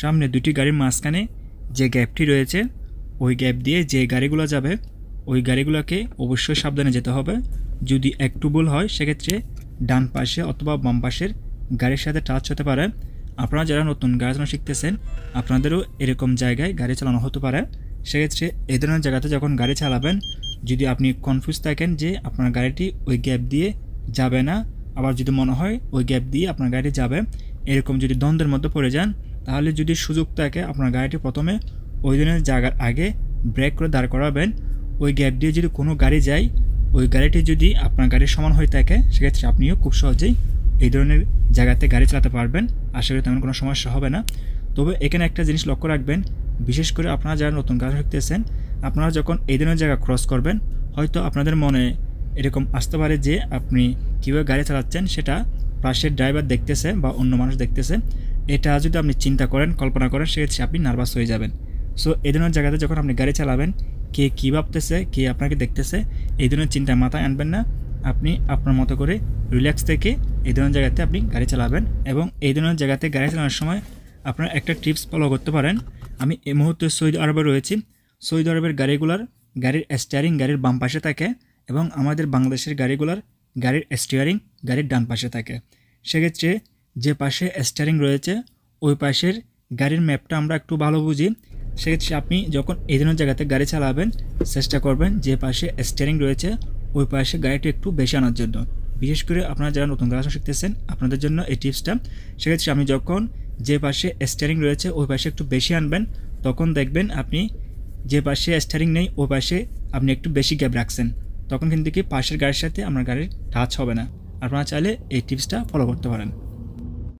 সামনে দুটি গাড়ির মাঝখানে যে গ্যাপটি রয়েছে ওই গ্যাপ দিয়ে যে গাড়িগুলো যাবে ওই গাড়িগুলোকে অবশ্যই সাবধানে যেতে হবে। যদি একটু ভুল হয় সেক্ষেত্রে ডান পাশে অথবা বাম পাশের গাড়ির সাথে টাচ হতে পারে। আপনারা যারা নতুন গাড়ি চালানো শিখতেছেন আপনাদেরও এরকম জায়গায় গাড়ি চালানো হতে পারে। সেক্ষেত্রে এই ধরনের জায়গাতে যখন গাড়ি চালাবেন যদি আপনি কনফিউজ থাকেন যে আপনার গাড়িটি ওই গ্যাপ দিয়ে যাবে না, আবার যদি মনে হয় ওই গ্যাপ দিয়ে আপনার গাড়ি যাবে, এরকম যদি দ্বন্দ্বের মধ্যে পড়ে যান তাহলে যদি সুযোগ থাকে আপনার গাড়িটি প্রথমে ওই ধরনের জায়গার আগে ব্রেক করে দাঁড় করাবেন। ওই গ্যাপ দিয়ে যদি কোনো গাড়ি যায় ওই গাড়িটি যদি আপনার গাড়ির সমান হয়ে থাকে সেক্ষেত্রে আপনিও খুব সহজেই এই ধরনের জায়গাতে গাড়ি চালাতে পারবেন। আশা করি তেমন কোনো সমস্যা হবে না। তবে এখানে একটা জিনিস লক্ষ্য রাখবেন, বিশেষ করে আপনারা যারা নতুন গাড়ি শিখতেছেন আপনারা যখন এই ধরনের জায়গা ক্রস করবেন হয়তো আপনাদের মনে এরকম আসতে পারে যে আপনি কীভাবে গাড়ি চালাচ্ছেন সেটা পাশের ড্রাইভার দেখতেছে বা অন্য মানুষ দেখতেছে। এটা যদি আপনি চিন্তা করেন, কল্পনা করেন, সেক্ষেত্রে আপনি নার্ভাস হয়ে যাবেন। সো এই ধরনের জায়গাতে যখন আপনি গাড়ি চালাবেন কে কী ভাবতেছে, কে আপনাকে দেখতেছে, এই ধরনের চিন্তা মাথায় আনবেন না। আপনি আপনার মতো করে রিল্যাক্স থেকে এই ধরনের জায়গাতে আপনি গাড়ি চালাবেন। এবং এই ধরনের জায়গাতে গাড়ি চালানোর সময় আপনারা একটা টিপস ফলো করতে পারেন। আমি এই মুহূর্তে সৌদি আরবে রয়েছি। সৌদি আরবের গাড়ির স্টিয়ারিং গাড়ির বাম পাশে থাকে এবং আমাদের বাংলাদেশের গাড়ির স্টিয়ারিং গাড়ির ডান পাশে থাকে। সেক্ষেত্রে যে পাশে স্টিয়ারিং রয়েছে ওই পাশের গাড়ির ম্যাপটা আমরা একটু ভালো বুঝি। সেক্ষেত্রে আপনি যখন এই ধরনের জায়গাতে গাড়ি চালাবেন চেষ্টা করবেন যে পাশে স্টিয়ারিং রয়েছে ওই পাশে গাড়িটি একটু বেশি আনার জন্য। বিশেষ করে আপনারা যারা নতুন গাড়ি শিখতেছেন আপনাদের জন্য এই টিপসটা। সেক্ষেত্রে আমি যখন যে পাশে স্টিয়ারিং রয়েছে ওই পাশে একটু বেশি আনবেন তখন দেখবেন আপনি যে পাশে স্টিয়ারিং নেই ওই পাশে আপনি একটু বেশি গ্যাপ রাখছেন, তখন কিন্তু কি পাশের গাড়ির সাথে আপনার গাড়ির টাচ হবে না। আপনারা চাইলে এই টিপসটা ফলো করতে পারেন।